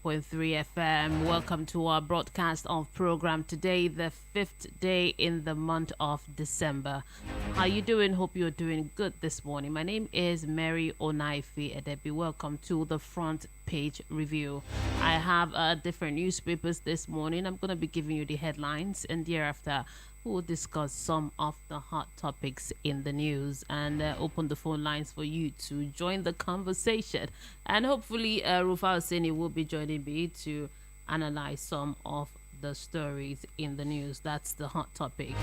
101.3 FM. Welcome to our broadcast of program today, the 5th day in the month of December. How you doing? Hope you're doing good this morning. My name is Mary Onaifi Edebi. Welcome to the front page review. I have different newspapers this morning. I'm going to be giving you the headlines, and thereafter we'll discuss some of the hot topics in the news and open the phone lines for you to join the conversation. And hopefully, Rufai Oseni will be joining me to analyze some of the stories in the news. That's the hot topic.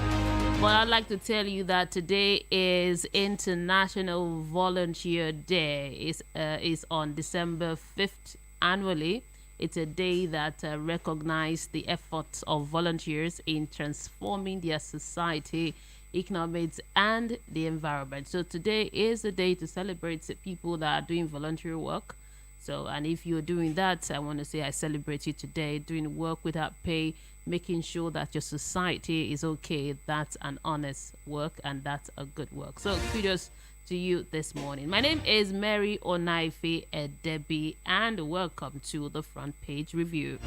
But I'd like to tell you that today is International Volunteer Day. It's on December 5th annually. It's a day that recognizes the efforts of volunteers in transforming their society, economics, and the environment. So today is a day to celebrate the people that are doing voluntary work. So, and if you're doing that, I want to say I celebrate you today, doing work without pay, making sure that your society is okay. That's an honest work, and that's a good work. So kudos to you this morning. My name is Mary Onaife Edebi, and welcome to the front page review.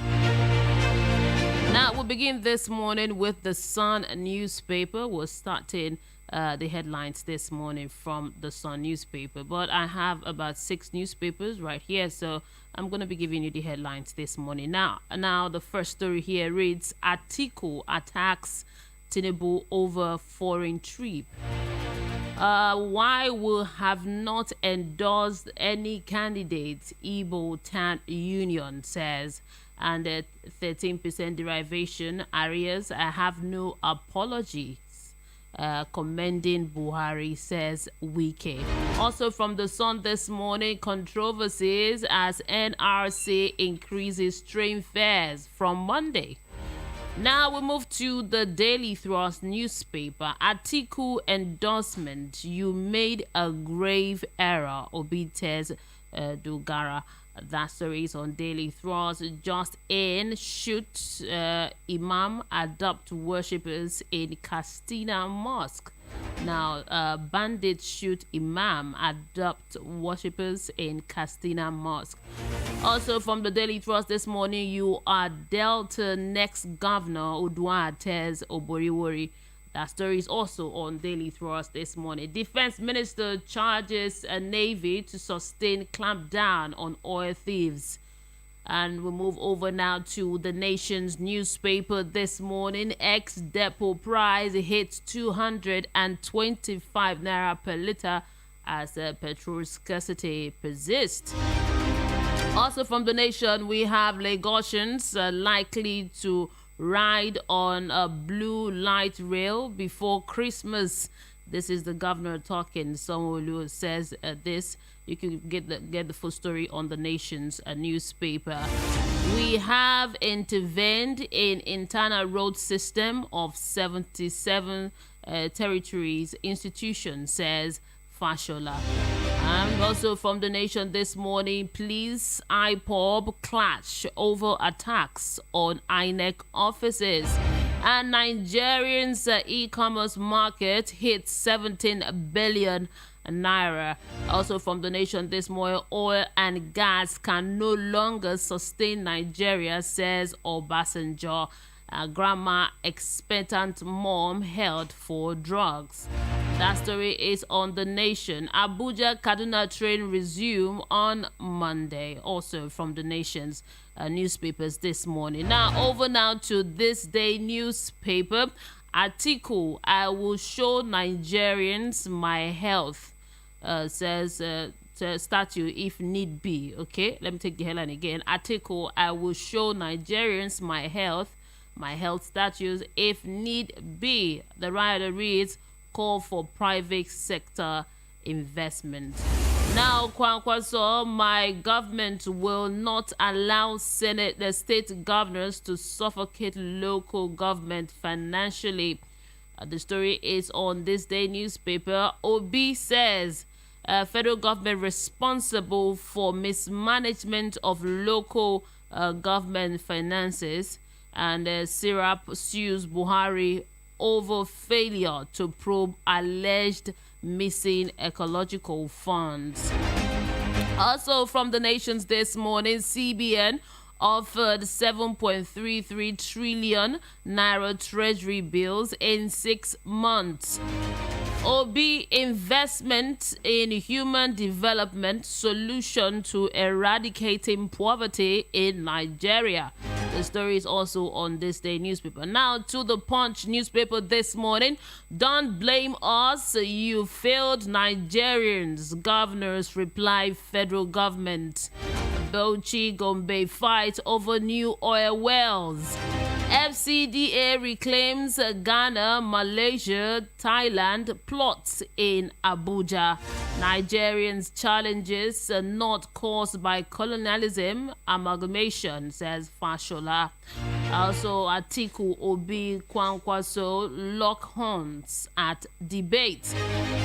Now we'll begin this morning with the Sun newspaper. We're starting the headlines this morning from the Sun newspaper, but I have about 6 newspapers right here, so I'm going to be giving you the headlines this morning. Now the first story here reads: Atiku attacks Tinubu over foreign trip. Why will have not endorsed any candidate, Igbo Tan Union says, and 13% derivation areas. I have no apologies. Commending Buhari, says Wike. Also from the Sun this morning, controversies as NRC increases train fares from Monday. Now we move to the Daily Thrust newspaper. Atiku endorsement: you made a grave error, Obi tells Dugara. That story is on Daily Thrust. Just in, shoot Imam adopt worshippers in Castina Mosque. Now, bandits shoot Imam adopt worshippers in Castina Mosque. Also from the Daily Trust this morning, you are Delta next governor, Udwa tells Oboriwori. That story is also on Daily Thrust this morning. Defense Minister charges a Navy to sustain clampdown on oil thieves. And we move over now to the Nation's newspaper this morning. Ex-depot price hits 225 naira per litre as petrol scarcity persists. Also from the Nation, we have Lagosians likely to ride on a blue light rail before Christmas. This is the governor talking. Sanwo-Olu says this. You can get the full story on the Nation's newspaper. We have intervened in internal road system of 77 territories. Institution, says Fashola. And also from the Nation this morning, police IPOB clash over attacks on INEC offices. And Nigerians' e-commerce market hits 17 billion naira. Also from the Nation this morning, oil and gas can no longer sustain Nigeria, says Obasanjo. Grandma expectant mom held for drugs. That story is on the Nation. Abuja Kaduna train resume on Monday. Also from the Nation's newspapers this morning. Now over to this day newspaper. Atiku, I will show Nigerians my health, says statue if need be. Okay, let me take the headline again. Atiku, I will show Nigerians my health statues if need be. The rider reads, call for private sector investment. Now, Kwankwaso, my government will not allow the state governors to suffocate local government financially. The story is on this day newspaper. Obi says federal government responsible for mismanagement of local government finances. And Sirap sues Buhari over failure to probe alleged missing ecological funds. Also from the Nations this morning, CBN of the 7.33 trillion naira treasury bills in 6 months. Obi investment in human development solution to eradicating poverty in Nigeria. The story is also on this day newspaper. Now to the Punch newspaper this morning. Don't blame us, you failed Nigerians. Governors reply federal government. Bauchi Gombe fight over new oil wells. FCDA reclaims Ghana, Malaysia, Thailand plots in Abuja. Nigerians' challenges are not caused by colonialism, amalgamation, says Fashola. Also, Atiku Obi Kwankwaso lock horns at debate.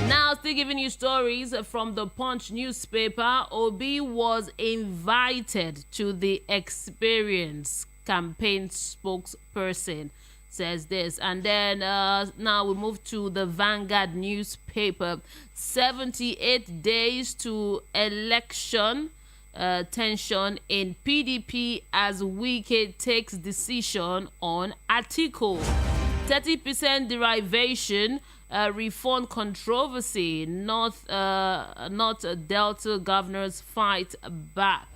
Now, still giving you stories from the Punch newspaper. Obi was invited to the experience. Campaign spokesperson says this. And then now we move to the Vanguard newspaper. 78 days to election. Tension in PDP as Wike takes decision on Atiku. 30% derivation reform controversy. North Delta governors fight back.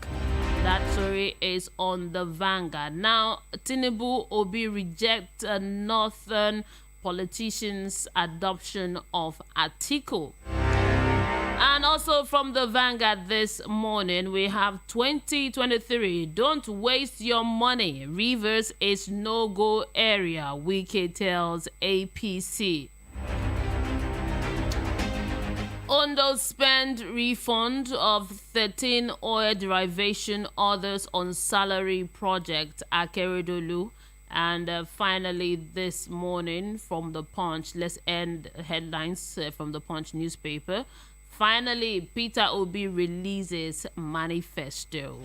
That story is on the Vanguard. Now, Tinubu Obi reject northern politicians' adoption of Atiku. And also from the Vanguard this morning, we have 2023. Don't waste your money. Rivers is no-go area, Wike tells APC. Ondo spend refund of 13 oil derivation orders on salary project Akeredolu. And finally this morning from the Punch, let's end headlines from the Punch newspaper. Finally, Peter Obi releases Manifesto.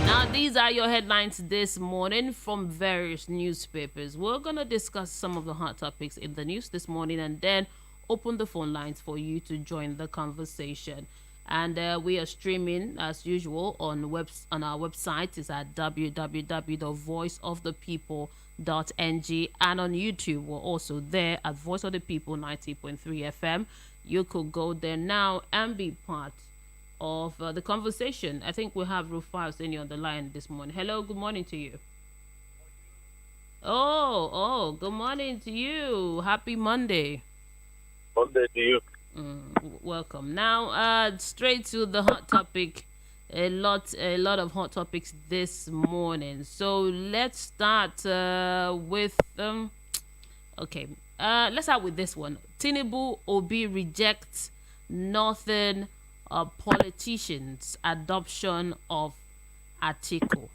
Now, these are your headlines this morning from various newspapers. We're going to discuss some of the hot topics in the news this morning and then open the phone lines for you to join the conversation. And we are streaming as usual on our website. Is at www.voiceofthepeople.ng, and on YouTube we're also there at Voice of the People 90.3 FM. You could go there now and be part of the conversation. I think we have Rufai Oseni on the line this morning. Hello, good morning to you. Oh, good morning to you. Happy Monday. Monday to you. Welcome. Now, straight to the hot topic. A lot of hot topics this morning. So let's start with okay. Let's start with this one. Tinubu Obi rejects northern politicians' adoption of Atiku.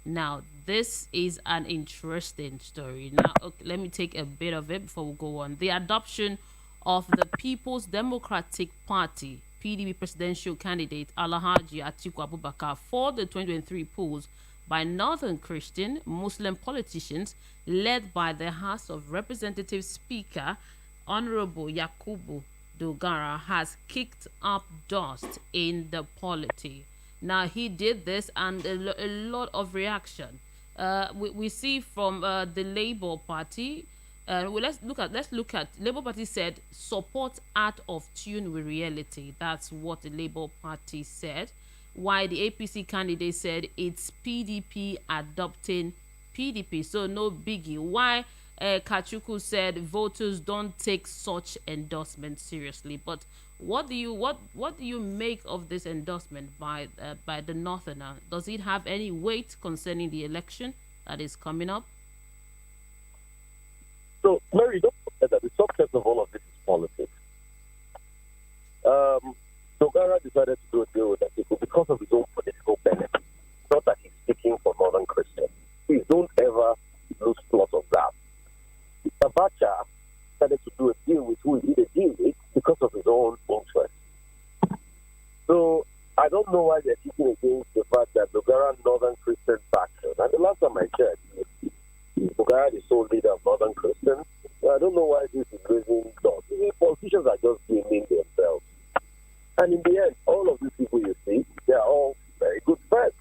Now, this is an interesting story. Now, okay, let me take a bit of it before we go on. The adoption of the People's Democratic Party PDP presidential candidate Alhaji Atiku Abubakar for the 2023 polls by Northern Christian Muslim politicians led by the House of Representatives Speaker Honorable Yakubu Dogara has kicked up dust in the polity. Now, he did this and a lot of reaction. We see from the Labour Party. Let's look at Labour Party said support art of tune with reality. That's what the Labour Party said. While the APC candidate said it's PDP adopting PDP, so no biggie. Why Kachuku said voters don't take such endorsement seriously. But what do you make of this endorsement by the Northerner? Does it have any weight concerning the election that is coming up? So, Mary, don't forget that the subject of all of this is politics. Dogara decided to do a deal with Atiku because of his own political benefit. Not that he's speaking for Northern Christians. Please don't ever lose plot of that. Abacha decided to do a deal with who he did a deal with because of his own interest. So, I don't know why they're kicking against the fact that Dogara Northern Christian faction. And the last time I checked, Dogara is the sole leader of Northern Christians. So I don't know why this is raising dogs. Politicians are just blaming themselves. And in the end, all of these people you see, they are all very good friends.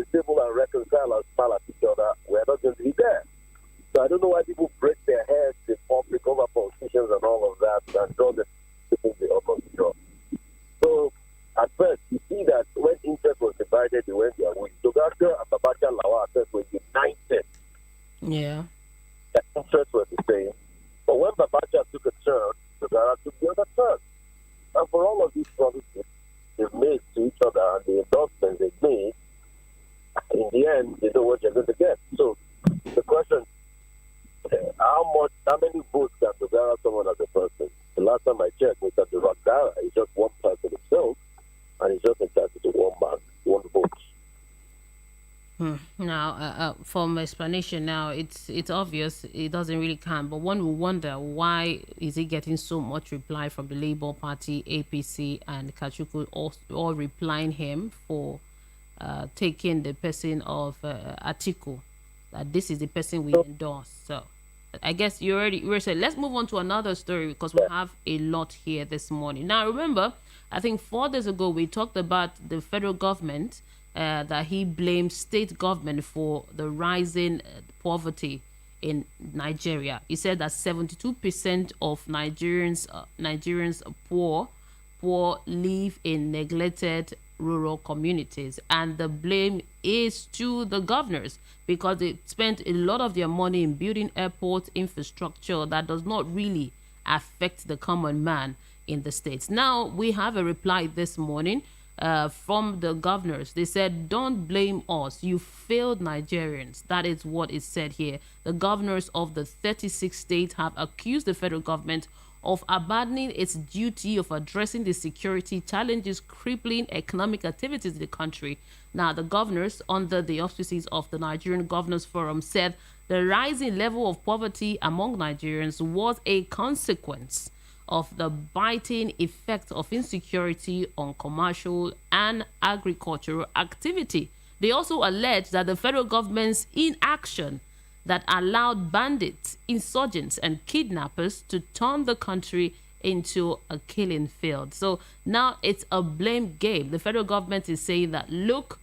the table and reconcile and smile at each other, we're not going to be there. So I don't know why people break their heads in public over politicians and all of that and draw the people they ought not to draw. So at first, you see that when interest was divided, they went their way. Dogara and Babacha Lawa were united. Yeah. The interests were the same. But when Babacha took a turn, Dogara took the other turn. And for all of these promises they've made to each other and the endorsements they've made, in the end, they know what you're going to get. So the question, how many votes can Dogara someone as a person? The last time I checked, Mr. Dogara is just one person himself, and he's just entitled to one man, one vote. Now, from explanation now, it's obvious it doesn't really count. But one will wonder, why is he getting so much reply from the Labour Party, APC, and Kachuku, all replying him for taking the person of Atiku, that this is the person we endorse. So I guess you already said. Let's move on to another story because we have a lot here this morning. Now, remember, I think 4 days ago we talked about the federal government, that he blamed state government for the rising poverty in Nigeria. He said that 72% of Nigerians poor live in neglected rural communities, and the blame is to the governors because they spent a lot of their money in building airport infrastructure that does not really affect the common man in the states. Now we have a reply this morning from the governors. They said, don't blame us, you failed Nigerians. That is what is said here. The governors of the 36 states have accused the federal government of abandoning its duty of addressing the security challenges crippling economic activities in the country. Now, the governors, under the auspices of the Nigerian Governors Forum, said the rising level of poverty among Nigerians was a consequence of the biting effect of insecurity on commercial and agricultural activity. They also alleged that the federal government's inaction that allowed bandits, insurgents, and kidnappers to turn the country into a killing field. So now it's a blame game. The federal government is saying that, look,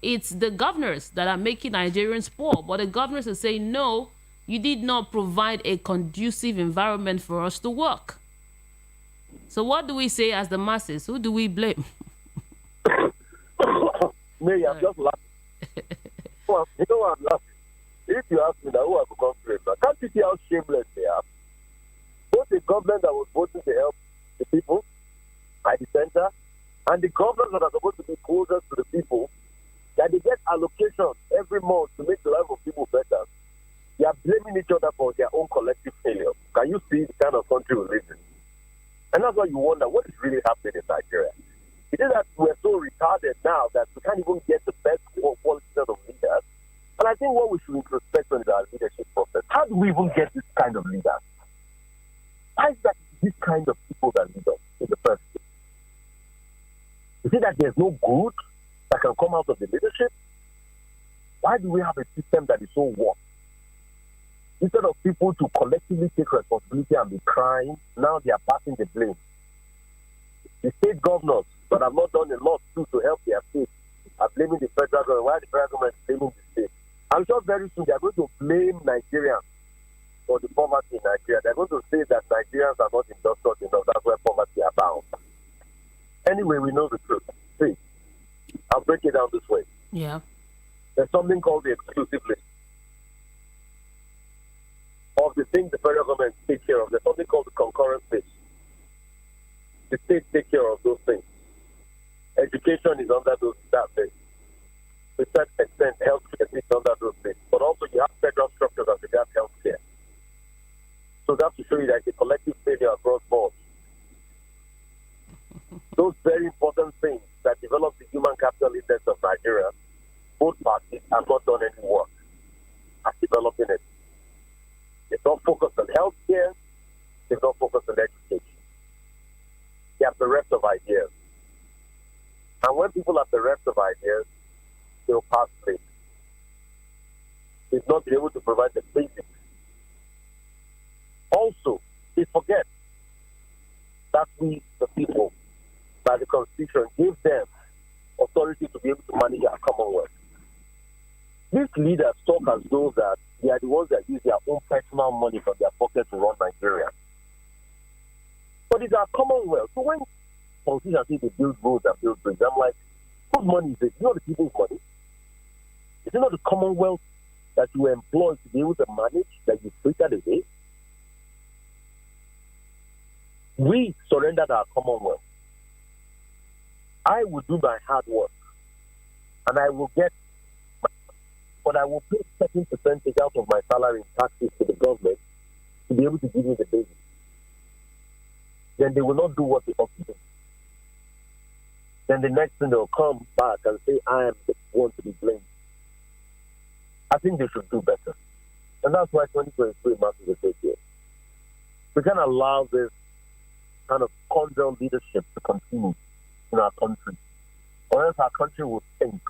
it's the governors that are making Nigerians poor, but the governors are saying, no, you did not provide a conducive environment for us to work. So what do we say as the masses? Who do we blame? Mary, I'm just laughing. You know why I'm laughing? If you ask me now, who have become brave now, can't you see how shameless they are? Both the government that was voting to help the people at the center and the governments that are supposed to be closer to the people, that they get allocation every month to make the life of people better. They are blaming each other for their own collective failure. Can you see the kind of country we live in? And that's why you wonder what is really happening in Nigeria. It is that we're so retarded now that we can't even get the best quality set of leaders. And I think what we should introspect on is our leadership process. How do we even get this kind of leaders? Why is that this kind of people that lead us in the first place? Is it that there's no good that can come out of the leadership? Why do we have a system that is so warped? Instead of people to collectively take responsibility and be crying, now they are passing the blame. The state governors that have not done a lot to help their state are blaming the federal government. Why the federal government is blaming the state? I'm sure very soon they are going to blame Nigerians for the poverty in Nigeria. They're going to say that Nigerians are not industrious enough. That's where poverty abounds. Anyway, we know the truth. See, I'll break it down this way. Yeah. There's something called the exclusive list of the things the federal government takes care of. There's something called the concurrent list. The states take care of those things. Education is under that list. To a certain extent, healthcare is under those lists. But also you have federal structures as regards healthcare. So that's to show you that it's a collective failure across board. Those very important things that develop the human capital index of Nigeria, both parties have not done any work at developing it. They've not focused on healthcare. They've not focused on education. They are bereft of ideas. And when people are bereft of ideas, they'll pass blame. They've not been able to provide the basics. Also, they forget that we, the people, by the Constitution, gave them authority to be able to manage our Commonwealth. These leaders talk as though that they are the ones that use their own personal money from their pocket to run Nigeria. But it's our commonwealth. So when politicians say they build roads and build bridges, I'm like, whose money is it? It's not the people's money. Is it not the commonwealth that you employ to be able to manage that you frittered away? We surrendered our commonwealth. I will do my hard work and I will get, but I will pay a certain percentage out of my salary in taxes to the government to be able to give me the baby. Then they will not do what they ought to do. Then the next thing they'll come back and say, I am the one to be blamed. I think they should do better. And that's why 2023 marks a great year. We can't allow this kind of cordial leadership to continue in our country, or else our country will sink.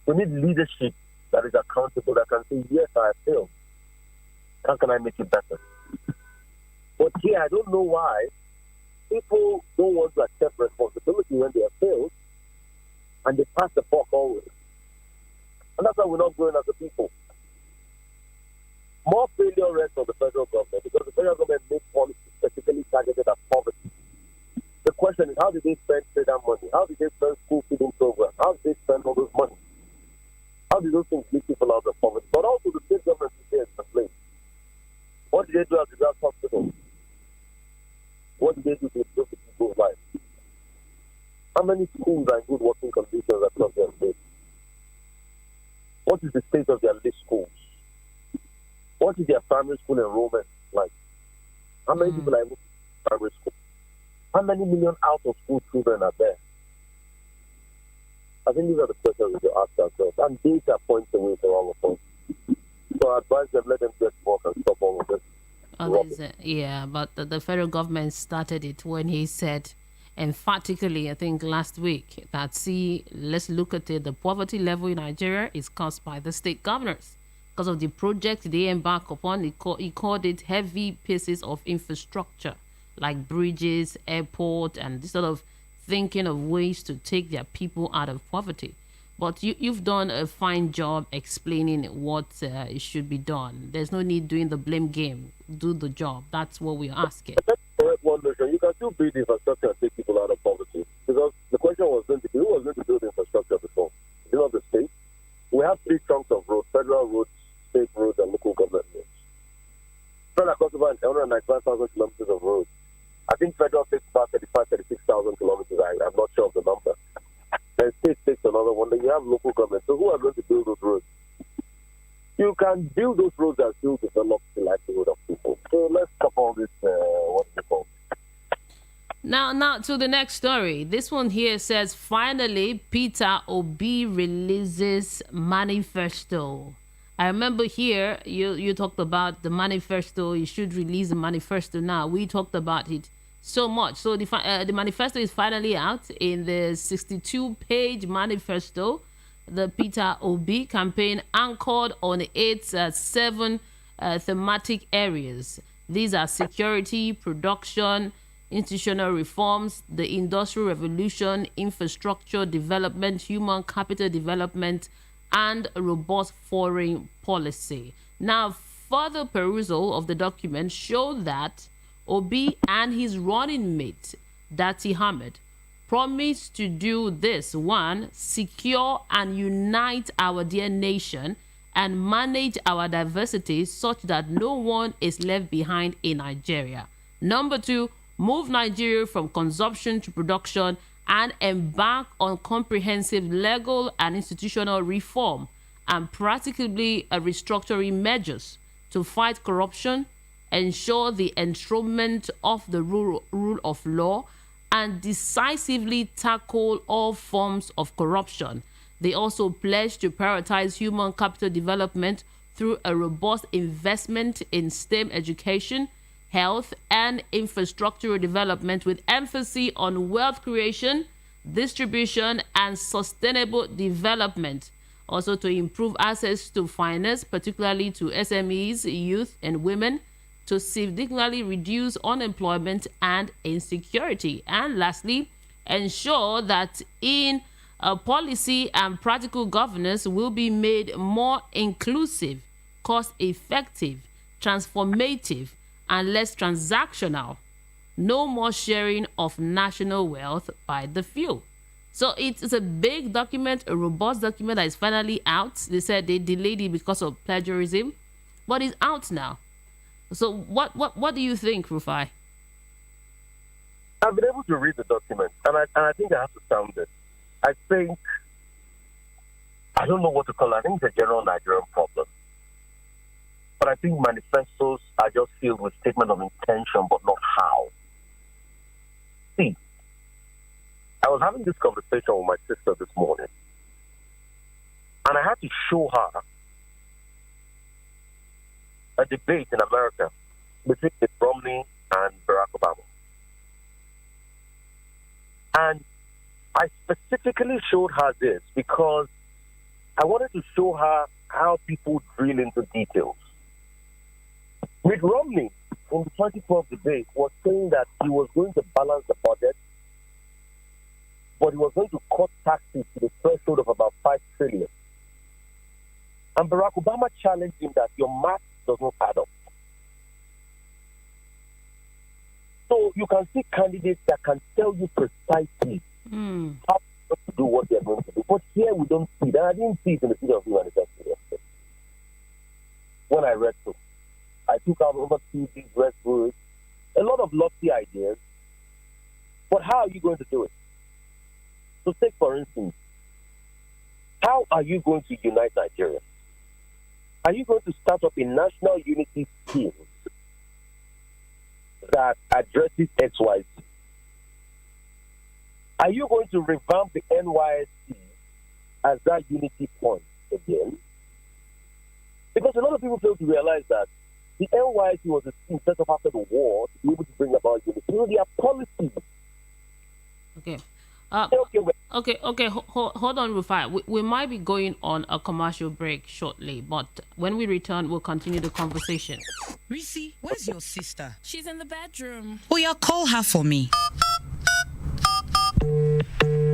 We need leadership that is accountable, that can say, yes, I have failed. How can I make it better? But here, I don't know why people don't want to accept responsibility when they have failed, and they pass the buck always. And that's why we're not growing as a people. More failure rests on the federal government, because the federal government makes policies specifically targeted at poverty. The question is, how did they spend that money? How did they spend school feeding programs? How did they spend all those money? How did those things lead people out of poverty? But also the state government is the blame. What did they do at the Grass Hospital? What did they do to improve the people's lives? How many schools are in good working conditions across their state? What is the state of their list schools? What is their primary school enrollment like? How many people are in primary school? How many million out-of-school children are there? I think these are the questions we should ask ourselves. And data points away from all of us. So I advise them, let them get work and stop all of this. Yeah, but the federal government started it when he said emphatically, I think last week, that let's look at it. The poverty level in Nigeria is caused by the state governors. Because of the project they embark upon, he called it heavy pieces of infrastructure, like bridges, airport, and this sort of thinking of ways to take their people out of poverty. But you've done a fine job explaining what should be done. There's no need doing the blame game. Do the job. That's what we're asking. One notion. You can still build infrastructure and take people out of poverty. Because the question was going to be, who was going to build infrastructure before? Is it not the state? We have three chunks of roads: federal roads, state roads, and local government roads. Spread across about 195,000 kilometers of roads. I think federal takes about 36,000 kilometers. I'm not sure of the number. And state takes another one. Then you have local government. So who are going to build those roads? You can build those roads and still develop the livelihood of people. So let's stop all this, what's it called? Now to the next story. This one here says, finally, Peter Obi releases Manifesto. I remember here, you talked about the Manifesto. You should release the Manifesto now. We talked about it so much. So the Manifesto is finally out in the 62-page Manifesto. The Peter Obi campaign anchored on seven thematic areas. These are security, production, institutional reforms, the industrial revolution, infrastructure development, human capital development, and robust foreign policy. Now, further perusal of the document showed that Obi and his running mate, Dati Ahmed, promised to do this: one, secure and unite our dear nation and manage our diversity such that no one is left behind in Nigeria. Number two, move Nigeria from consumption to production and embark on comprehensive legal and institutional reform and practically restructuring measures to fight corruption, ensure the enthronement of the rule of law, and decisively tackle all forms of corruption. They also pledge to prioritize human capital development through a robust investment in STEM education, health, and infrastructural development with emphasis on wealth creation, distribution, and sustainable development. Also to improve access to finance, particularly to SMEs, youth, and women, to significantly reduce unemployment and insecurity. And lastly, ensure that in Policy and practical governance will be made more inclusive, cost-effective, transformative, and less transactional. No more sharing of national wealth by the few. So it's a big document, a robust document that is finally out. They said they delayed it because of plagiarism, but it's out now. So what do you think, Rufai? I've been able to read the document, and I think I have to sound it. I think, I don't know what to call it. I think it's a general Nigerian problem. But I think manifestos are just filled with statement of intention, but not how. See, I was having this conversation with my sister this morning, and I had to show her a debate in America between Mitt Romney and Barack Obama. And I specifically showed her this because I wanted to show her how people drill into details. Mitt Romney, in the 2012 debate, was saying that he was going to balance the budget, but he was going to cut taxes to the threshold of about $5 trillion. And Barack Obama challenged him that your math does not add up. So you can see candidates that can tell you precisely how to do what they're going to do. But here we don't see that. I didn't see it in the Peter Obi Manifesto yesterday. When I read through, I took out over 2 these red words, a lot of lofty ideas. But how are you going to do it? So take, for instance, how are you going to unite Nigeria? Are you going to start up a national unity scheme that addresses XYZ? Are you going to revamp the NYSC as that unity point again? Because a lot of people fail to realize that the NYSC was a scheme set up after the war to be able to bring about unity. You know, their policies. Okay. Hold on, Rufai. We might be going on a commercial break shortly, but when we return, we'll continue the conversation. Risi, where's your sister? She's in the bedroom. Oh, yeah, call her for me.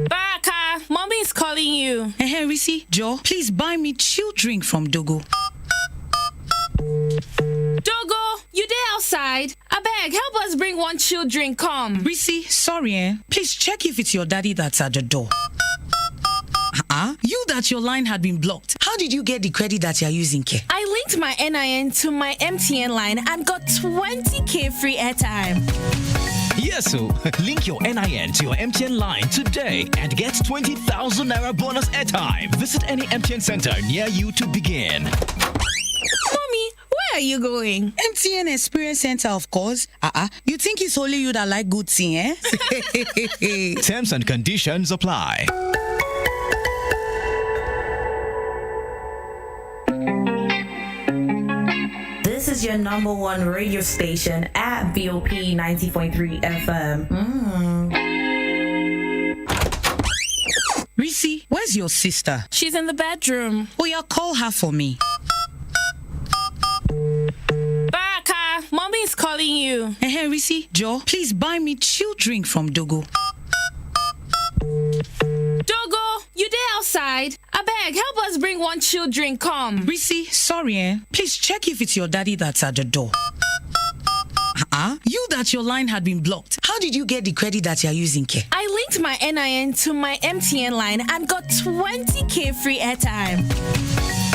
Baraka, mommy is calling you. Hey, Risi, Joe, please buy me chill drink from Dogo. Dogo, you there outside? I beg, help us bring one chill drink, come. Risi, sorry, please check if it's your daddy that's at the door. You that your line had been blocked. How did you get the credit that you're using, Ke? I linked my NIN to my MTN line and got 20k free airtime. Yes, so link your NIN to your MTN line today and get 20,000 Naira bonus airtime. Visit any MTN center near you to begin. Mommy, where are you going? MTN Experience Center, of course. You think it's only you that like good thing, eh? Terms and conditions apply. This is your number one radio station at BOP 90.3 FM. Risi, where's your sister? She's in the bedroom. Oh, yeah, call her for me. Baraka, mommy is calling you. Hey, Risi, Joe, please buy me chill drink from Dogo. Dogo, you there outside? I beg, help us bring one chill drink, come. Risi, sorry, please check if it's your daddy that's at the door. You that your line had been blocked. How did you get the credit that you're using, Ke? I linked my NIN to my MTN line and got 20k free airtime.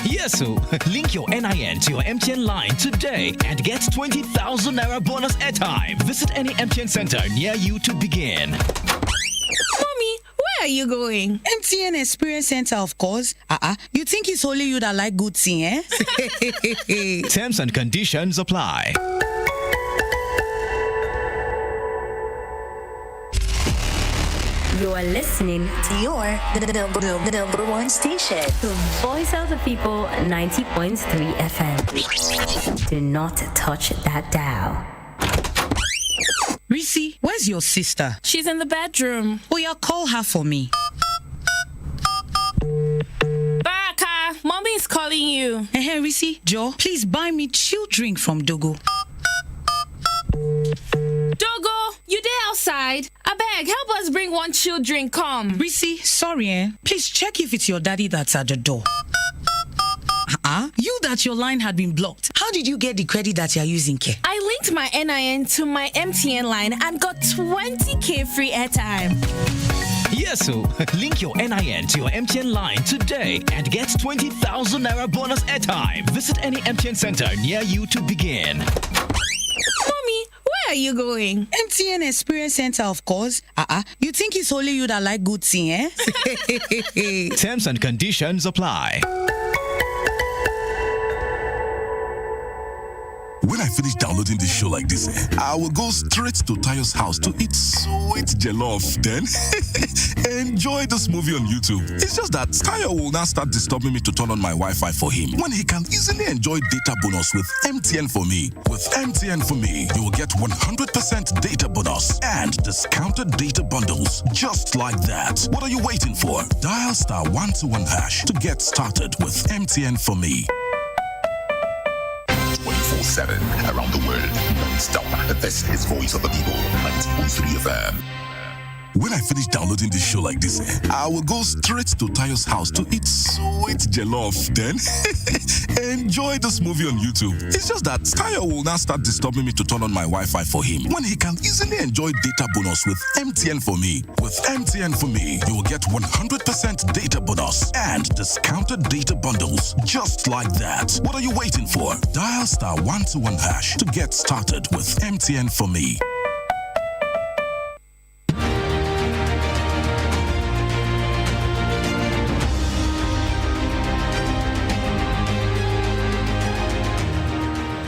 Yes, so link your NIN to your MTN line today and get 20,000 Naira bonus airtime. Visit any MTN center near you to begin. Mommy, where are you going? MTN Experience Center, of course. You think it's only you that like good thing, eh? Terms and conditions apply. You're listening to the number one station, the voice of the people, 90.3 FM. Do not touch that dial. Risi, where's your sister? She's in the bedroom. Oh, yeah, call her for me. Baraka, mommy is calling you. Hey, Risi, Joe, please buy me chill drink from Dogo. Dogo, you there outside? I beg, Abeg, help us bring one chill drink, come. Risi, sorry, Please check if it's your daddy that's at the door. You that your line had been blocked. How did you get the credit that you're using, Ke? I linked my NIN to my MTN line and got 20k free airtime. Yes, so link your NIN to your MTN line today and get 20,000 naira bonus airtime. Visit any MTN center near you to begin. Mommy, where are you going? MTN Experience Center, of course. You think it's only you that like good thing, eh? Terms and conditions apply. When I finish downloading this show like this, I will go straight to Tayo's house to eat sweet jollof. Then enjoy this movie on YouTube. It's just that Tayo will now start disturbing me to turn on my Wi-Fi for him when he can easily enjoy data bonus with MTN for me. With MTN for me, you will get 100% data bonus and discounted data bundles just like that. What are you waiting for? Dial *121# to get started with MTN for me. 24/7 around the world. Non-stop. This is Voice of the People, 90.3 FM. When I finish downloading this show like this, I will go straight to Tayo's house to eat sweet jollof. Then enjoy this movie on YouTube. It's just that Tayo will now start disturbing me to turn on my Wi-Fi for him when he can easily enjoy data bonus with MTN for me. With MTN for me, you will get 100% data bonus and discounted data bundles just like that. What are you waiting for? Dial *121# to get started with MTN for me.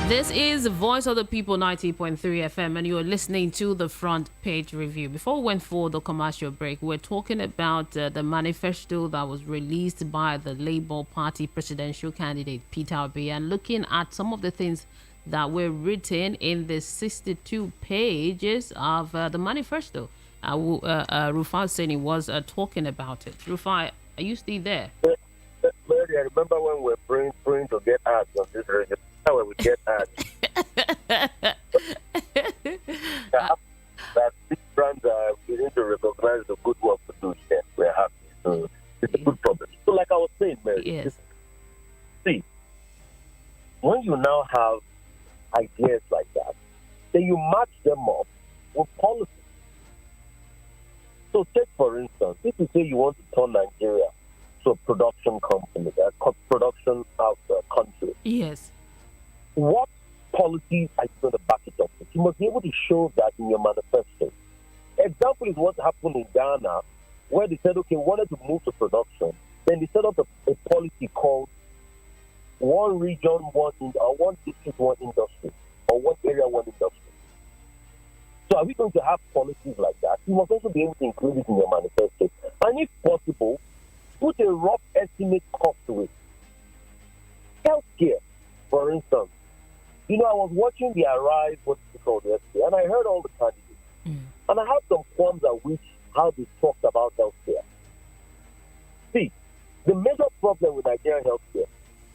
This is the Voice of the People, 90.3 FM, and you're listening to the Front Page Review. Before we went for the commercial break, we're talking about the manifesto that was released by the Labour Party presidential candidate Peter Obi, and looking at some of the things that were written in the 62 pages of the manifesto. Rufai Oseni was talking about it. Rufai, are you still there? Mary, I remember when we were praying to get ads on this radio. When we get ads. That these brands are beginning to recognize the good work we do here. We're happy. So it's a good problem. So like I was saying, Mary, yes. See, when you now have ideas like that, then you match them up with policy. So take, for instance, if you say you want to turn Nigeria to a production company, a production of the country. Yes. What policies are you going to back it up with? You must be able to show that in your manifesto. Example is what happened in Ghana, where they said, okay, we wanted to move to production. Then they set up a policy called one region, one district, one industry, or one area, one industry. So are we going to have policies like that? You must also be able to include it in your manifesto. And if possible, put a rough estimate cost to it. Healthcare, for instance. You know, I was watching the Arise, what's it called yesterday, and I heard all the candidates. And I had some qualms at which how they talked about healthcare. See, the major problem with Nigerian healthcare,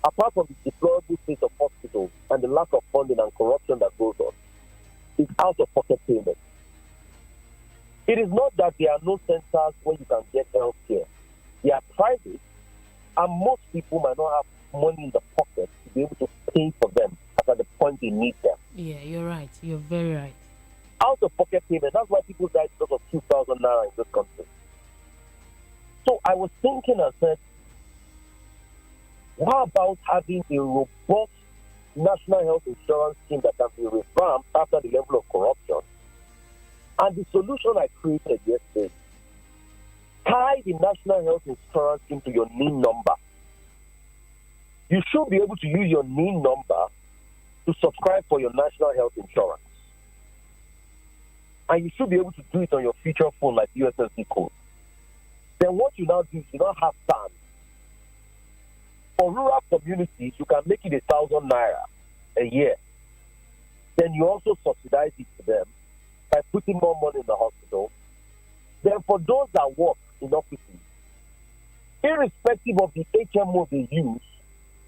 apart from the deplorable state of hospitals and the lack of funding and corruption that goes on, is out-of-pocket payments. It is not that there are no centers where you can get healthcare. They are private, and most people might not have money in the pocket to be able to pay for them at the point they need them. Yeah, you're right. You're very right. Out-of-pocket payment. That's why people die because of 2,000 naira in this country. So I was thinking and said, how about having a robust national health insurance scheme that can be revamped after the level of corruption? And the solution I created yesterday, tie the national health insurance into your NIN number. You should be able to use your NIN number to subscribe for your national health insurance. And you should be able to do it on your feature phone like USSD code. Then what you now do is you now have plans. For rural communities, you can make it 1,000 naira a year. Then you also subsidize it to them by putting more money in the hospital. Then for those that work in offices, irrespective of the HMO they use,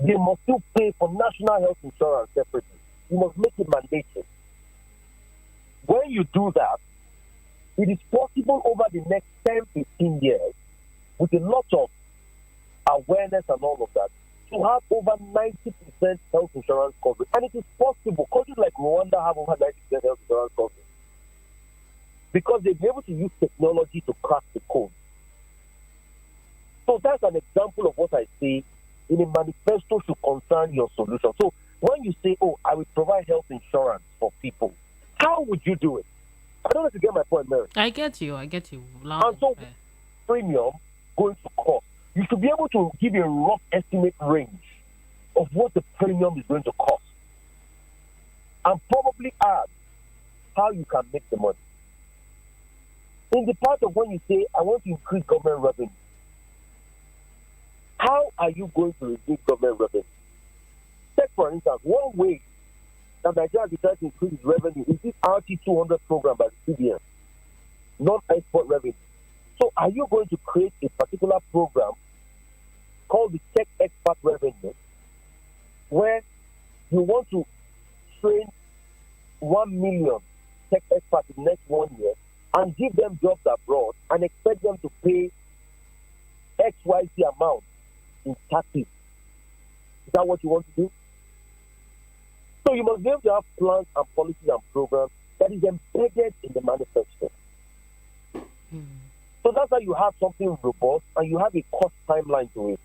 they must still pay for national health insurance separately. You must make it mandatory. When you do that, It is possible over the next 10, 15 years, with a lot of awareness and all of that, to have over 90% health insurance coverage. And it is possible. Countries like Rwanda have over 90% health insurance coverage because they've been able to use technology to crack the code. So that's an example of what I say in a manifesto should concern your solution. So when you say, oh, I will provide health insurance for people, how would you do it? I don't know if you get my point, Mary. I get you. Loud and so, premium going to cost. You should be able to give a rough estimate range of what the premium is going to cost, and probably add how you can make the money. In the part of when you say, I want to increase government revenue, how are you going to reduce government revenue? Take, for instance, one way that Nigeria has decided to increase its revenue is this RT200 program by the CBN, non-export revenue. So are you going to create a particular program called the Tech Expert Revenue, where you want to train 1 million tech experts in the next 1 year and give them jobs abroad and expect them to pay XYZ amount in taxes? Is that what you want to do? So you must be able to have plans and policies and programs that is embedded in the manifesto. So that's how you have something robust and you have a cost timeline to it.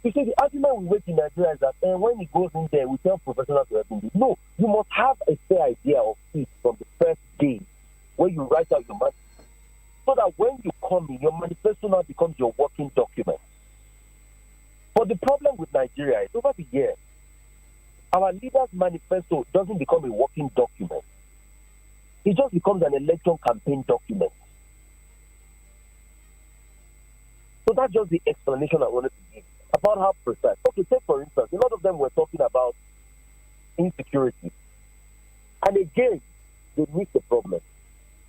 You see, the argument we make in Nigeria is that when it goes in there, we tell professionals to help him. No, you must have a fair idea of it from the first day when you write out your manifesto, so that when you come in, your manifesto now becomes your working document. But the problem with Nigeria is over the years, our leaders' manifesto doesn't become a working document. It just becomes an election campaign document. So that's just the explanation I wanted to give about how precise. Okay, take for instance, a lot of them were talking about insecurity. And again, they missed the problem.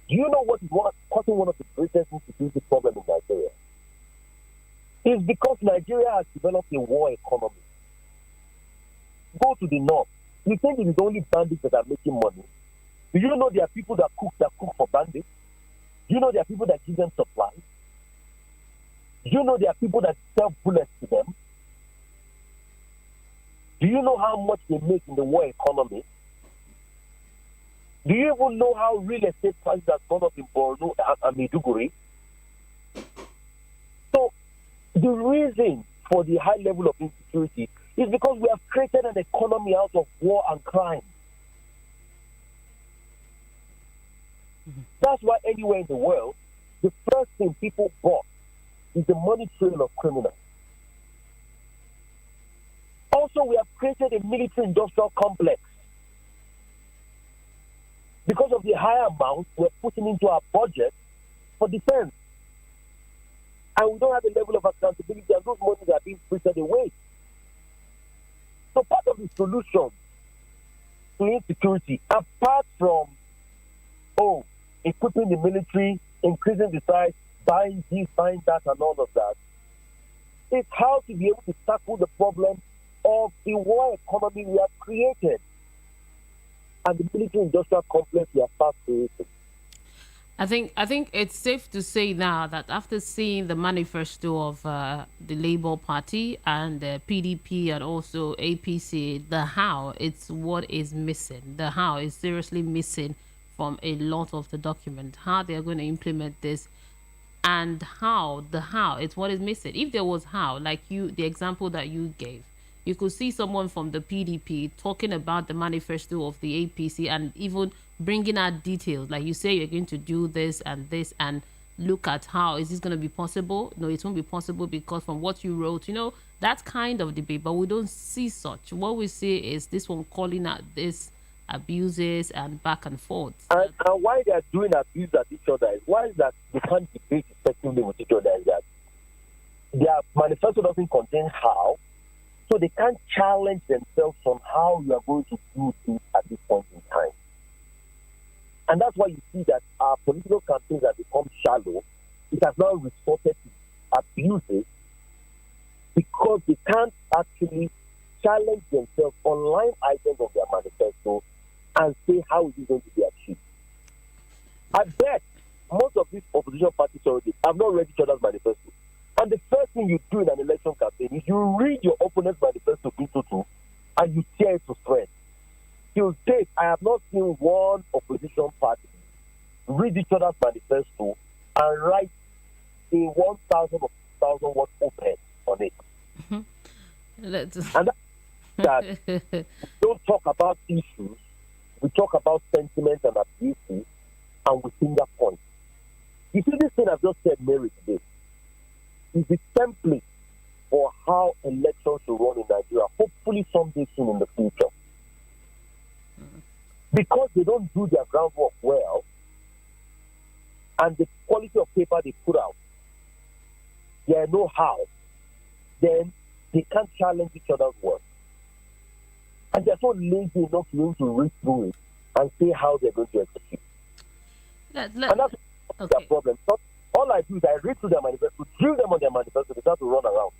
Do you know what is causing one of the greatest insecurity problems in Nigeria? It's because Nigeria has developed a war economy. Go to the north. You think it is only bandits that are making money? Do you know there are people that cook for bandits? Do you know there are people that give them supplies? Do you know there are people that sell bullets to them? Do you know how much they make in the war economy? Do you even know how real estate prices have gone up in Borno and Maiduguri? So the reason for the high level of insecurity is because we have created an economy out of war and crime. That's why anywhere in the world, the first thing people bought is the money trail of criminals. Also, we have created a military-industrial complex. Because of the high amount we're putting into our budget for defense. And we don't have a level of accountability, and those monies are being frittered away. So part of the solution to insecurity, apart from, equipping the military, increasing the size, buying this, buying that, and all of that, is how to be able to tackle the problem of the war economy we have created and the military-industrial complex we have fast created. I think it's safe to say now that after seeing the manifesto of the Labour Party and the PDP and also APC, the how, it's what is missing. The how is seriously missing from a lot of the document. How they are going to implement this and the how, it's what is missing. If there was how, like the example that you gave, you could see someone from the PDP talking about the manifesto of the APC and even bringing out details. Like you say, you're going to do this and look at how is this going to be possible? No, it won't be possible because from what you wrote, that kind of debate, but we don't see such. What we see is this one calling out this abuses and back and forth. And why they are doing abuse at each other is why is that they can't debate effectively with each other is that their manifesto doesn't contain how. So they can't challenge themselves on how you are going to do things at this point in time. And that's why you see that our political campaigns have become shallow. It has now resorted to abuses because they can't actually challenge themselves on line items of their manifesto and say how it is going to be achieved. I bet most of these opposition parties already have not read each other's manifesto. And the first thing you do in an election campaign is you read your opponent's manifesto to and you tear it to shreds. Till date, I have not seen one opposition party read each other's manifesto and write a 1,000 or 2,000 word op-ed on it. And that don't talk about issues. We talk about sentiment and abuses, and we finger point. You see, this thing I've just said, Mary, today, is the template for how elections should run in Nigeria, hopefully someday soon in the future. Because they don't do their groundwork well, and the quality of paper they put out, they know how, then they can't challenge each other's work. And they're so lazy enough to read through it and say how they're going to execute. And that's their problem. So all I do is I read through their manifesto, drill them on their manifesto, they start to run around.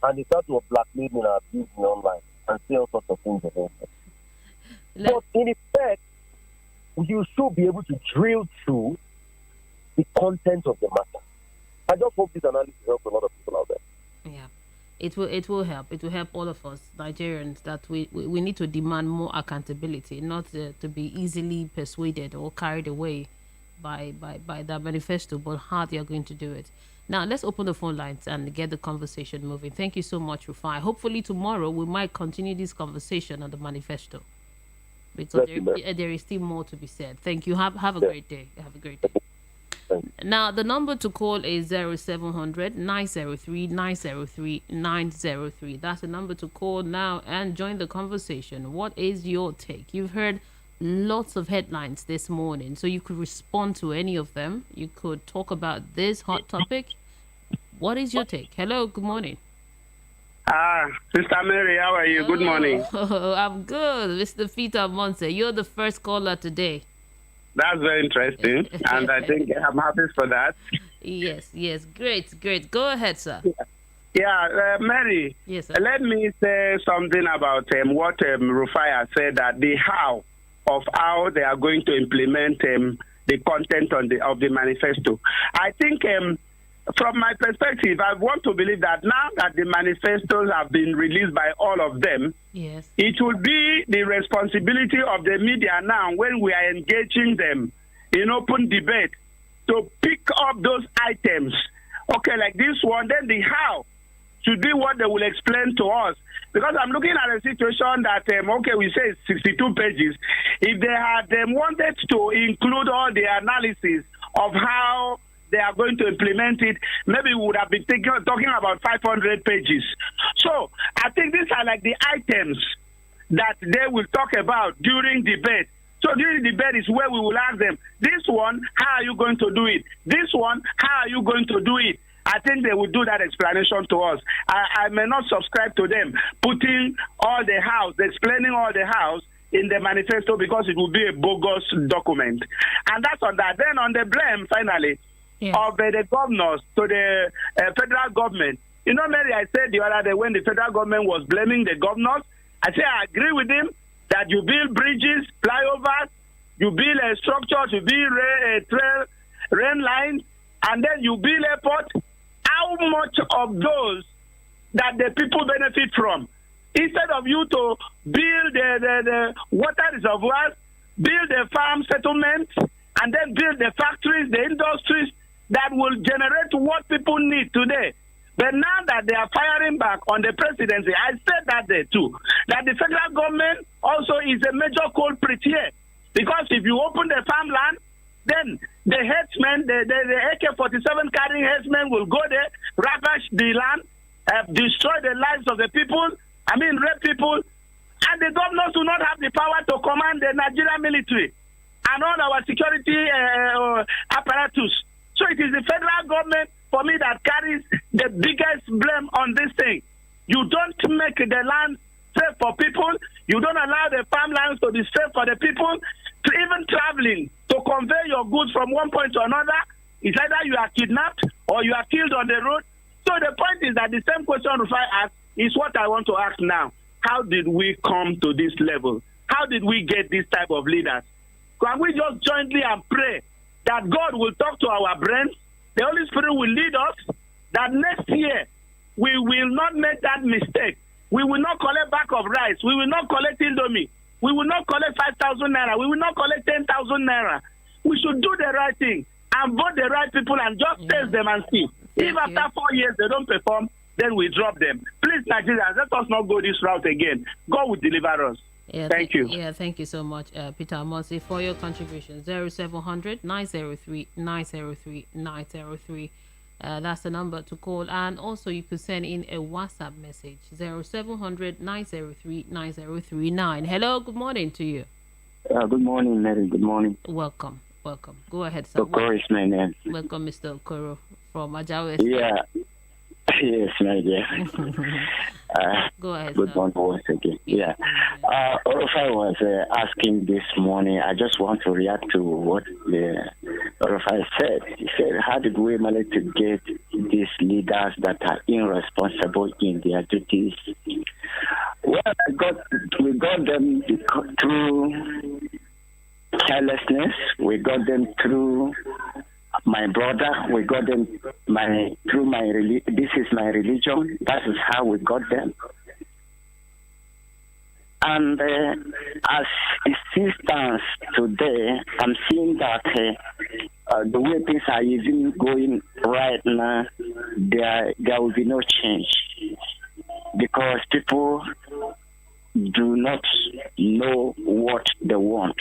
And they start to blackmail me and abuse me online and say all sorts of things against me. But in effect, you should be able to drill through the content of the matter. I just hope this analysis helps a lot of people out there. Yeah. It will help. It will help all of us Nigerians that we need to demand more accountability, not to be easily persuaded or carried away by that manifesto, but how they are going to do it. Now let's open the phone lines and get the conversation moving. Thank you so much, Rufai. Hopefully tomorrow we might continue this conversation on the manifesto, because there is still more to be said. Thank you. Have a great day. Have a great day. Now, the number to call is 0700 903 903 903. That's the number to call now and join the conversation. What is your take? You've heard lots of headlines this morning, so you could respond to any of them. You could talk about this hot topic. What is your take? Hello, good morning. Sister Mary, how are you? Good morning. I'm good. Mr. Peter Monse, you're the first caller today. That's very interesting, and I think I'm happy for that. Yes, great. Go ahead, sir. Yeah, Mary. Yes, sir. Let me say something about what Rufai has said, that the how they are going to implement the content of the manifesto. I think from my perspective, I want to believe that now that the manifestos have been released by all of them, yes, it will be the responsibility of the media now, when we are engaging them in open debate, to pick up those items. Okay, like this one, then the how should be what they will explain to us. Because I'm looking at a situation that, we say it's 62 pages. If they had wanted to include all the analysis of how they are going to implement it, maybe we would have been talking about 500 pages. So I think these are like the items that they will talk about during debate. So during debate is where we will ask them, this one, how are you going to do it? This one, how are you going to do it? I think they will do that explanation to us. I may not subscribe to them putting all the house, explaining all the house in the manifesto, because it will be a bogus document. And that's on that. Then on the blame, finally, of the governors to the federal government. You know, Mary, I said the other day when the federal government was blaming the governors, I said I agree with him that you build bridges, flyovers, you build structures, you build rail lines, and then you build airport. How much of those that the people benefit from? Instead of you to build the water reservoirs, build the farm settlements, and then build the factories, the industries that will generate what people need today. But now that they are firing back on the presidency, I said that there too, that the federal government also is a major culprit here. Because if you open the farmland, then the headsmen, the AK-47 carrying headsmen will go there, ravage the land, destroy the lives of the people, rape people, and the governors do not have the power to command the Nigerian military and all our security apparatus. So it is the federal government, for me, that carries the biggest blame on this thing. You don't make the land safe for people. You don't allow the farmlands to be safe for the people. Even traveling to convey your goods from one point to another, it's either you are kidnapped or you are killed on the road. So the point is that the same question Rufai asked is what I want to ask now. How did we come to this level? How did we get this type of leaders? Can we just jointly and pray that God will talk to our brains, the Holy Spirit will lead us, that next year we will not make that mistake. We will not collect back of rice. We will not collect Indomie. We will not collect 5,000 naira. We will not collect 10,000 naira. We should do the right thing and vote the right people and just test them and see. If after 4 years they don't perform, then we drop them. Please, Nigerians, let us not go this route again. God will deliver us. Thank you. Yeah, thank you so much, Peter Obi, for your contribution. 0700 903 903 903. That's the number to call. And also, you could send in a WhatsApp message. 0700 903 9039. Hello, good morning to you. Good morning, Mary. Good morning. Welcome. Go ahead, sir. Okoro is my name. Welcome, Mr. Okoro from Ajawa. Yeah. Yes, my dear. Go ahead, good sir. morning once again. Yeah. Rufai was asking this morning, I just want to react to what Rufai said. He said, how did we manage to get these leaders that are irresponsible in their duties? Well, we got them through carelessness. We got them through my brother. We got them through my religion. This is my religion. That is how we got them. And as it still stands today, I'm seeing that the way things are even going right now, there will be no change because people do not know what they want,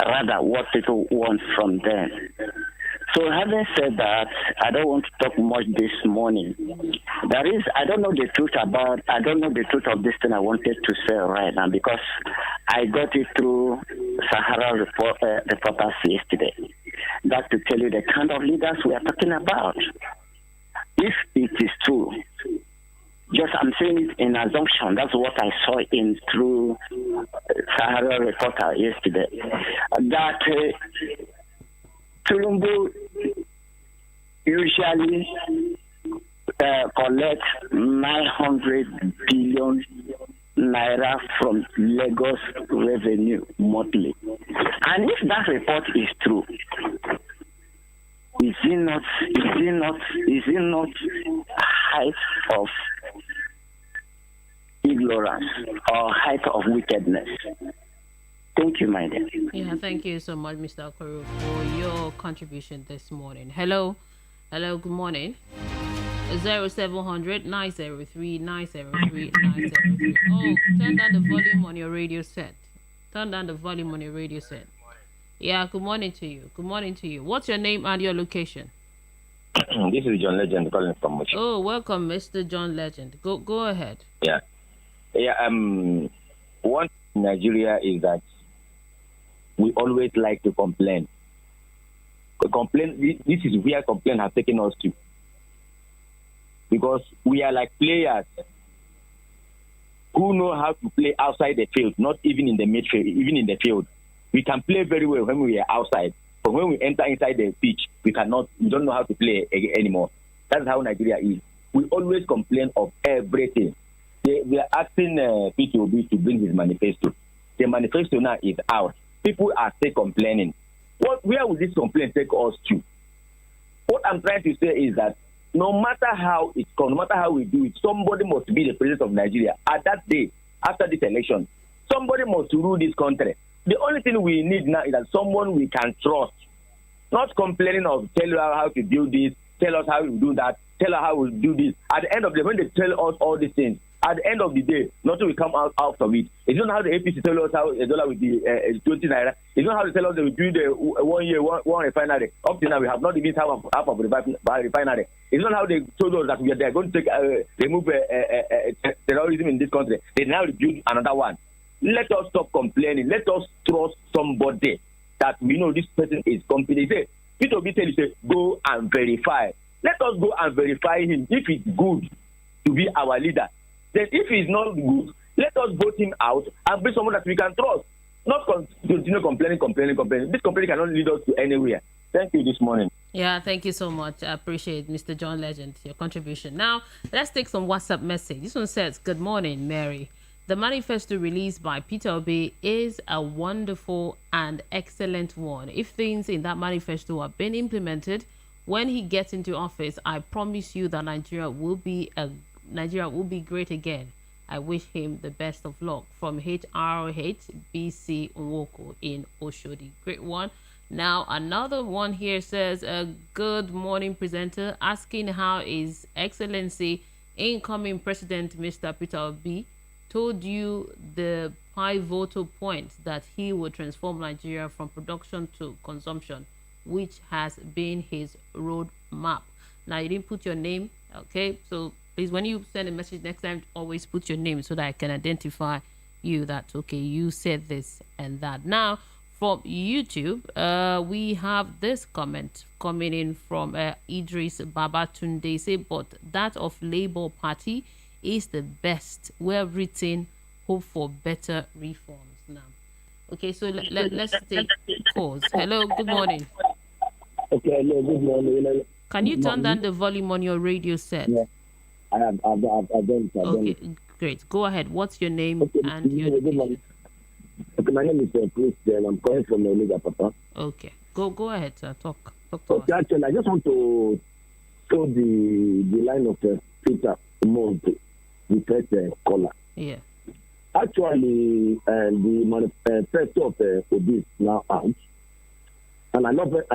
rather what people want from them. So having said that, I don't want to talk much this morning. I don't know the truth of this thing I wanted to say right now because I got it through Sahara reporters yesterday. That's to tell you the kind of leaders we are talking about. If it is true, just I'm saying it in assumption. That's what I saw through Sahara reporter yesterday. That Tulumbu usually collects 900 billion naira from Lagos revenue monthly. And if that report is true, is it not height of ignorance or height of wickedness? Thank you, my dear. Yeah, thank you so much, Mr. Okoro, for your contribution this morning. Hello, good morning. 0700 903 903 903. Oh, turn down the volume on your radio set. Yeah, good morning to you. What's your name and your location? This is John Legend calling from Mochi. Oh, welcome, Mr. John Legend. Go ahead. Yeah. One thing in Nigeria is that we always like to complain. This is where complaint has taken us to. Because we are like players who know how to play outside the field, not even in the midfield, even in the field. We can play very well when we are outside, but when we enter inside the pitch, we don't know how to play anymore. That's how Nigeria is. We always complain of everything. We are asking Peter Obi to bring his manifesto. The manifesto now is out. People are still complaining. Where will this complaint take us to? What I'm trying to say is that no matter how it comes, no matter how we do it, somebody must be the president of Nigeria. At that day, after this election, somebody must rule this country. The only thing we need now is that someone we can trust. Not complaining of tell us how to do this, tell us how we do that, tell us how we do this. At the end of the day, when they tell us all these things, at the end of the day, nothing will come out of it. It's not how the APC tell us how a dollar will be 20 naira. It's not how they tell us they will do the 1 year, one refinery. Up to now, we have not even half of refinery. It's not how they told us that they are going to remove terrorism in this country. They now rebuild another one. Let us stop complaining. Let us trust somebody that we know this person is competent. Say, Peter Obi tell you, say, go and verify. Let us go and verify him if it's good to be our leader. Then if he's not good, let us vote him out and bring someone that we can trust. Not continue complaining. This complaining cannot lead us to anywhere. Thank you this morning. Yeah, thank you so much. I appreciate Mr. John Legend, your contribution. Now, let's take some WhatsApp message. This one says, good morning, Mary. The manifesto released by Peter Obi is a wonderful and excellent one. If things in that manifesto are being implemented, when he gets into office, I promise you that Nigeria will be great again. I wish him the best of luck. From HRH BC Nwoko in Oshodi. Great one. Now, another one here says, good morning, presenter, asking how His Excellency, incoming President Mr. Peter Obi, told you the pivotal point that he will transform Nigeria from production to consumption, which has been his roadmap. Now, you didn't put your name, okay? So please, when you send a message next time, always put your name so that I can identify you. That's okay. You said this and that. Now, from YouTube, we have this comment coming in from Idris Babatunde. Say, but that of Labour Party is the best. Well written. Hope for better reforms. Now, okay. So let's take pause. Hello. Good morning. Okay. Hello. Good morning. Can you turn down the volume on your radio set? Yeah. I've done it. Okay. Great. Go ahead. What's your name and your location? Okay, my name is Christian. I'm calling from Omega, Papa. Okay. Go ahead, sir. Talk to okay, us. Actually, I just want to show the line of Peter Obi, the first caller. Yeah. Actually, the manifesto of Obi is now out, and I love what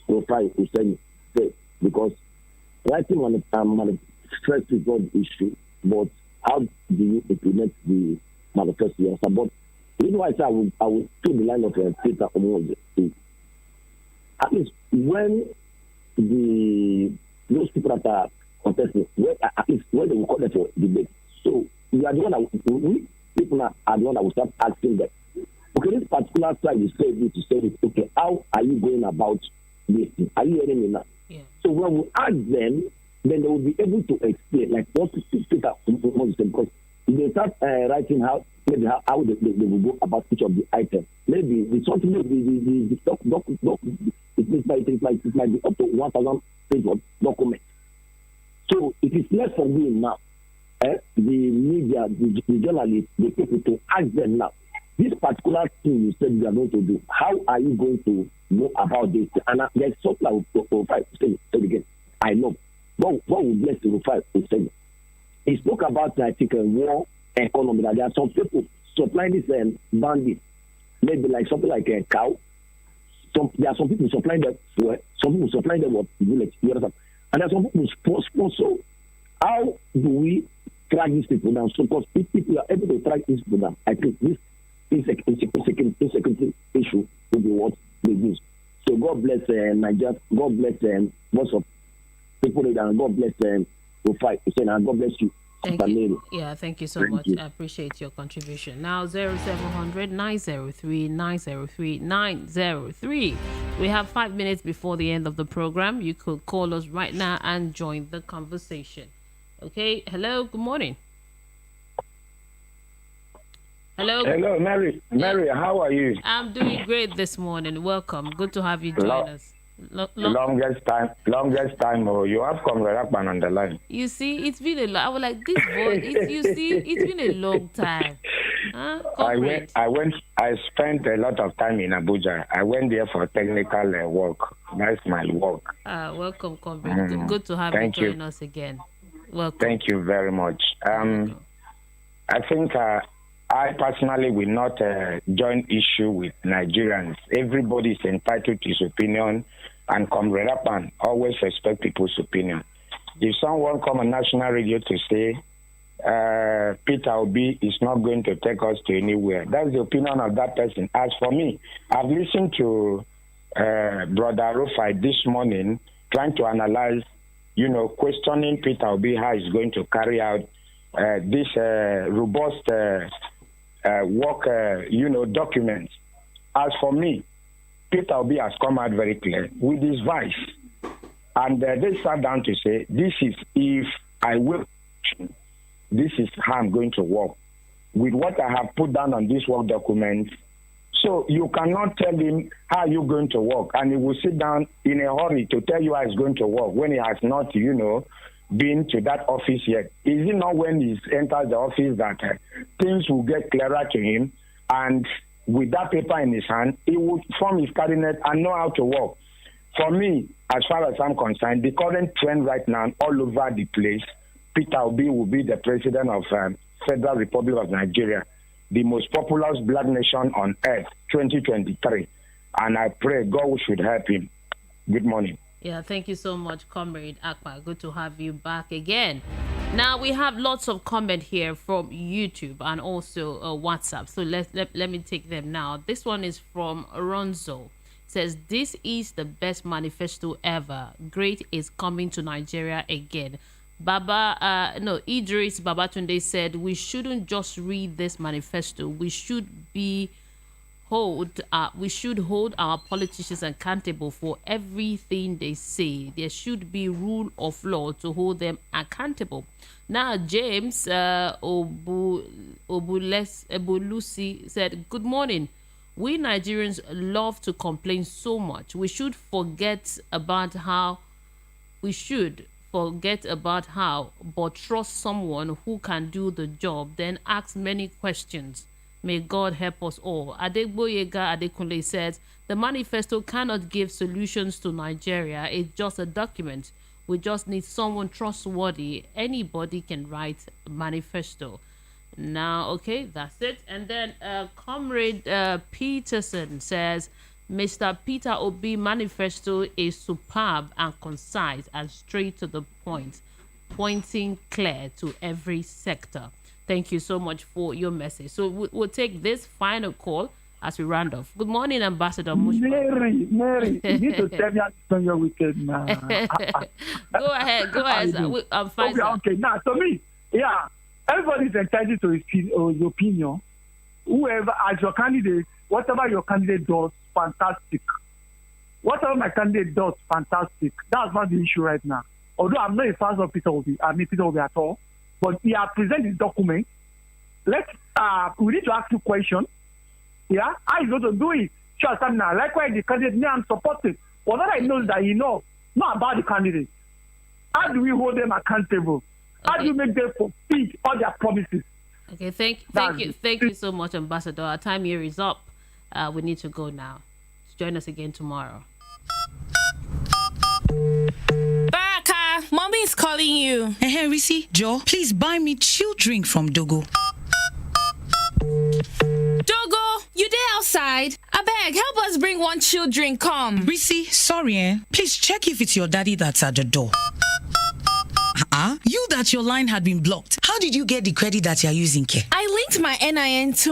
Rufai Oseni said, because writing manifesto is not the issue, but how do you implement the manifesto? Yes, but the reason why I say I will show the line of Peter Obi is, at least when those people that are contesting, at least when they will call them for debate, so we are the one that we people are the one that will start asking them, okay, this particular side you say this, you say it, okay, how are you going about this? Are you hearing me now? Yeah. So when we ask them, then they will be able to explain, like what Peter Obi said, because if they start writing how they will go about each of the items, maybe the something the it might be up to 1,000 pages of document. So it is left for me now, the media, the journalists, the people, to ask them now, this particular thing you said you are going to do, how are you going to go about this? And there's something I will say again. I know. What will bless the Rufai Oseni? He spoke about, I think, war economy. That there are some people supplying this bandit, maybe like something like a cow. There are some people supplying them fuel, some people supplying them with bullets. You understand? And there are some people sponsor. How do we track these people down? So, because if people are able to track these people down, I think this insecurity issue will be what they use. So, God bless Nigeria. God bless most of people, and God bless Rufai Oseni, and God bless you. Thank you. Yeah, thank you so much. I appreciate your contribution. Now, 0700 903 903 903. We have 5 minutes before the end of the program. You could call us right now and join the conversation. Okay. Hello. Good morning. Hello. Hello, Mary. Mary, how are you? I'm doing great this morning. Welcome. Good to have you join us. Longest time. Oh, you have come right up on the line. You see, it's been a long. I was like, this voice. It's been a long time. Huh? I spent a lot of time in Abuja. I went there for technical work. That's my work. Welcome, comrade. Good to have you join us again. Welcome. Thank you very much. I think I personally will not join issue with Nigerians. Everybody is entitled to his opinion, and Comrade Rappan always respect people's opinion. If someone come on national radio to say Peter Obi is not going to take us to anywhere, that's the opinion of that person. As for me, I've listened to Brother Rufai this morning trying to analyze, questioning Peter Obi how he's going to carry out this robust work, documents. As for me, Peter Obi has come out very clear with his vice. And they sat down to say, this is if I will, this is how I'm going to work. With what I have put down on this work document. So you cannot tell him how you're going to work. And he will sit down in a hurry to tell you how he's going to work when he has not, been to that office yet. Is it not when he enters the office that things will get clearer to him, and with that paper in his hand, he would form his cabinet and know how to work? For me, as far as I'm concerned, the current trend right now all over the place, Peter Obi will be the president of Federal Republic of Nigeria, the most populous black nation on earth, 2023. And I pray God should help him. Good morning. Yeah, thank you so much, Comrade Akpa. Good to have you back again. Now, we have lots of comment here from YouTube and also WhatsApp. So let me take them now. This one is from Ronzo. It says, this is the best manifesto ever. Great is coming to Nigeria again. Idris Babatunde said, we shouldn't just read this manifesto. We should hold our politicians accountable for everything they say. There should be rule of law to hold them accountable. Now, James Obulusi said, good morning. We Nigerians love to complain so much. We should forget about how, but trust someone who can do the job, then ask many questions. May God help us all. Adegboyega Adekunle says, the manifesto cannot give solutions to Nigeria. It's just a document. We just need someone trustworthy. Anybody can write a manifesto. Now, okay, that's it. And then Comrade Peterson says, Mr. Peter Obi manifesto is superb and concise and straight to the point, pointing clear to every sector. Thank you so much for your message. So we'll take this final call as we round off. Good morning, Ambassador Mushba. Mary, you need to tell me how your weekend now. Go ahead. I'm fine. Okay. Now, to me, yeah, everybody's entitled to his opinion. Whoever, as your candidate, whatever your candidate does, fantastic. Whatever my candidate does, fantastic. That's not the issue right now. Although I'm not a fan of Peter Obi at all. But he has presented his document. We need to ask you questions. Yeah, how is going to do it? Sure, now. Likewise, the candidate, me, I'm supportive. Whatever I know is that he knows, not about the candidate. How do we hold them accountable? How do you make them fulfill all their promises? Okay, thank you so much, Ambassador. Our time here is up. We need to go now. Join us again tomorrow. Baraka, mommy is calling you. Hey, Risi, Joe, please buy me chill drink from Dogo. Dogo, you there outside? I beg, help us bring one chill drink, come. Risi, sorry, please check if it's your daddy that's at the door. You that your line had been blocked. How did you get the credit that you're using, Ke? I linked my NIN to